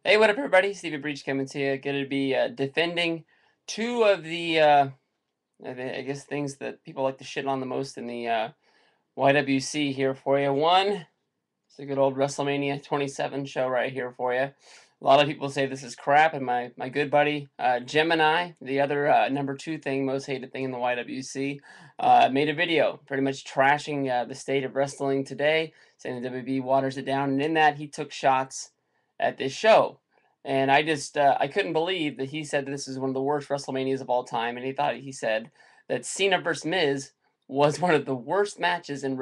Hey, what up, everybody? Steviebreech coming to you. Going to be defending two of the, I guess, things that people like to shit on the most in the YWC here for you. One, it's a good old WrestleMania 27 show right here for you. A lot of people say this is crap, and my good buddy Gemini, the other number two thing, most hated thing in the YWC, made a video pretty much trashing the state of wrestling today, saying the WB waters it down, and in that he took shots at this show. And I couldn't believe that he said that this is one of the worst WrestleManias of all time, and he said that Cena versus Miz was one of the worst matches in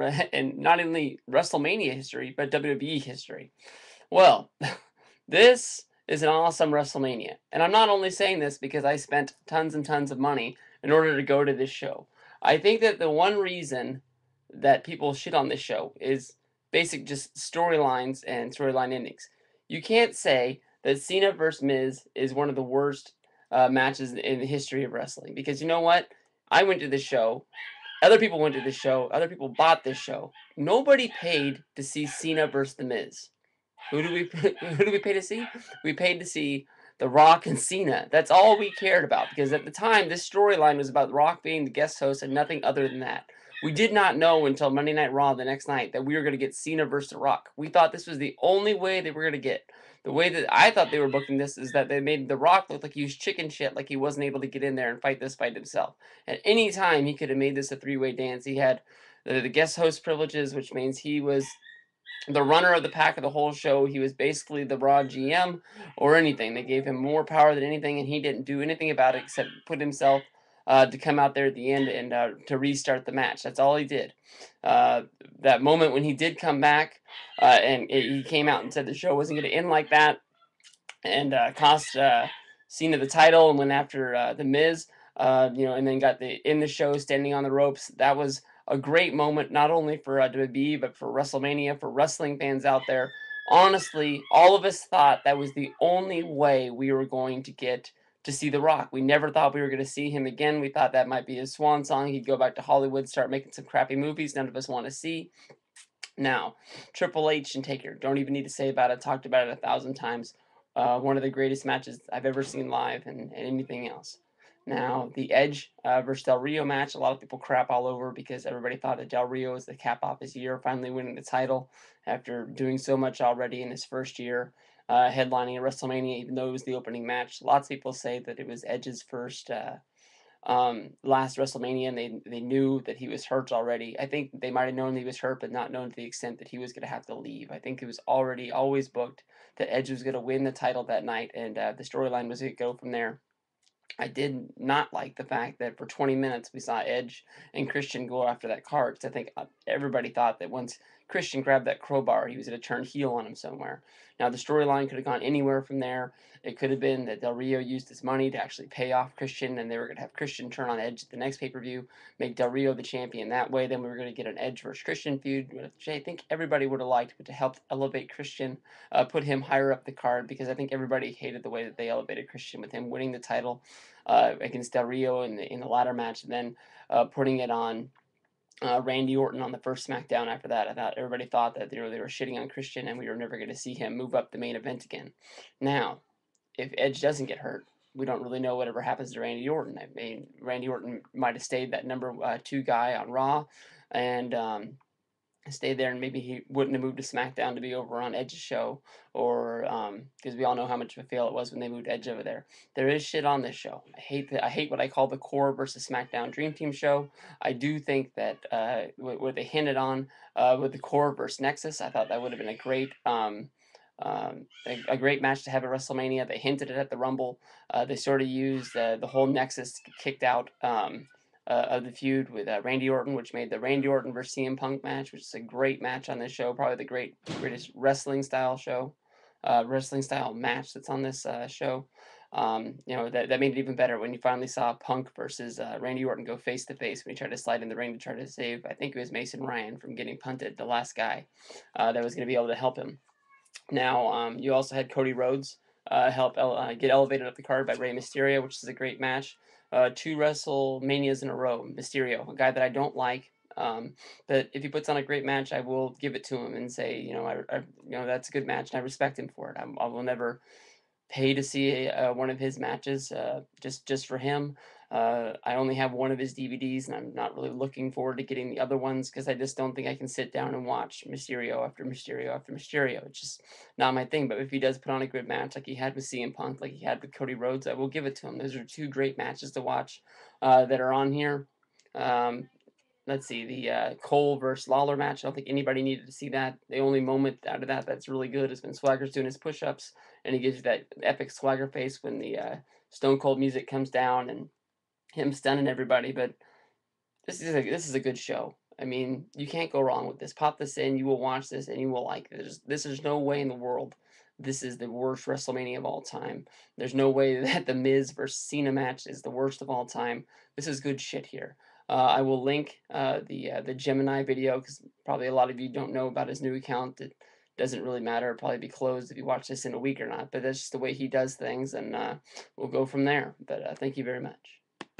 not only WrestleMania history but WWE history. Well, this is an awesome WrestleMania, and I'm not only saying this because I spent tons and tons of money in order to go to this show. I think that the one reason that people shit on this show is basic just storylines and storyline endings. You can't say that Cena versus Miz is one of the worst matches in the history of wrestling because you know what? I went to this show, other people went to this show. Other people bought this show. Nobody paid to see Cena versus The Miz. Who do we who do we pay to see? We paid to see The Rock and Cena. That's all we cared about because at the time this storyline was about The Rock being the guest host and nothing other than that. We did not know until Monday Night Raw the next night that we were going to get Cena versus The Rock. We thought this was the only way they were going to get. The way that I thought they were booking this is that they made The Rock look like he was chicken shit, like he wasn't able to get in there and fight this fight himself. At any time, he could have made this a three-way dance. He had the guest host privileges, which means he was the runner of the pack of the whole show. He was basically the Raw GM or anything. They gave him more power than anything, and he didn't do anything about it except put himself to come out there at the end and to restart the match. That's all he did. Uh, that moment when he did come back he came out and said the show wasn't going to end like that and cost Cena the title and went after the Miz. And then got in the show standing on the ropes. That was a great moment, not only for WWE but for WrestleMania, for wrestling fans out there. Honestly, all of us thought that was the only way we were going to get to see The Rock. We never thought we were going to see him again. We thought that might be his swan song. He'd go back to Hollywood, start making some crappy movies none of us want to see. Now, Triple H and Taker, don't even need to say about it. Talked about it 1,000 times. One of the greatest matches I've ever seen live, and anything else. Now, the Edge versus Del Rio match, a lot of people crap all over because everybody thought that Del Rio was the cap off his year, finally winning the title after doing so much already in his first year, headlining at WrestleMania, even though it was the opening match. Lots of people say that it was Edge's first last WrestleMania, and they knew that he was hurt already. I think they might have known he was hurt, but not known to the extent that he was going to have to leave. I think it was already always booked that Edge was going to win the title that night, and the storyline was going to go from there. I did not like the fact that for 20 minutes we saw Edge and Christian go after that card because I think everybody thought that once Christian grabbed that crowbar, he was going to turn heel on him somewhere. Now, the storyline could have gone anywhere from there. It could have been that Del Rio used his money to actually pay off Christian, and they were going to have Christian turn on Edge at the next pay per view, make Del Rio the champion that way. Then we were going to get an Edge versus Christian feud, which I think everybody would have liked, but to help elevate Christian, put him higher up the card because I think everybody hated the way that they elevated Christian with him winning the title against Del Rio in the ladder match, and then putting it on Randy Orton on the first SmackDown after that. I thought everybody thought that they were shitting on Christian and we were never going to see him move up the main event again. Now, if Edge doesn't get hurt, we don't really know whatever happens to Randy Orton. I mean, Randy Orton might have stayed that number two guy on Raw and stayed there, and maybe he wouldn't have moved to SmackDown to be over on Edge's show, or because we all know how much of a fail it was when they moved Edge over there. There is shit on this show. I hate what I call the core versus SmackDown Dream Team show. I do think that what they hinted on with the core versus Nexus, I thought that would have been a great. A great match to have at WrestleMania. They hinted it at the Rumble. They sort of used the whole Nexus kicked out of the feud with Randy Orton, which made the Randy Orton versus CM Punk match, which is a great match on this show, probably the greatest wrestling style match that's on this show. That made it even better when you finally saw Punk versus Randy Orton go face to face when he tried to slide in the ring to try to save, I think it was Mason Ryan from getting punted, the last guy that was going to be able to help him. Now, you also had Cody Rhodes get elevated up the card by Rey Mysterio, which is a great match. Two WrestleManias in a row. Mysterio, a guy that I don't like. But if he puts on a great match, I will give it to him and say, that's a good match, and I respect him for it. I will never pay to see one of his matches just for him. I only have one of his DVDs, and I'm not really looking forward to getting the other ones because I just don't think I can sit down and watch Mysterio after Mysterio after Mysterio. It's just not my thing. But if he does put on a good match, like he had with CM Punk, like he had with Cody Rhodes, I will give it to him. Those are two great matches to watch that are on here. Um, let's see, the Cole versus Lawler match. I don't think anybody needed to see that. The only moment out of that that's really good is when Swagger's doing his push-ups and he gives you that epic Swagger face when the Stone Cold music comes down and him stunning everybody. But this is a good show. I mean, you can't go wrong with this. Pop this in, you will watch this, and you will like it. This is no way in the world this is the worst WrestleMania of all time. There's no way that the Miz versus Cena match is the worst of all time. This is good shit here. I will link the Gemini video because probably a lot of you don't know about his new account. It doesn't really matter. It'll probably be closed if you watch this in a week or not. But that's just the way he does things, and we'll go from there. But thank you very much.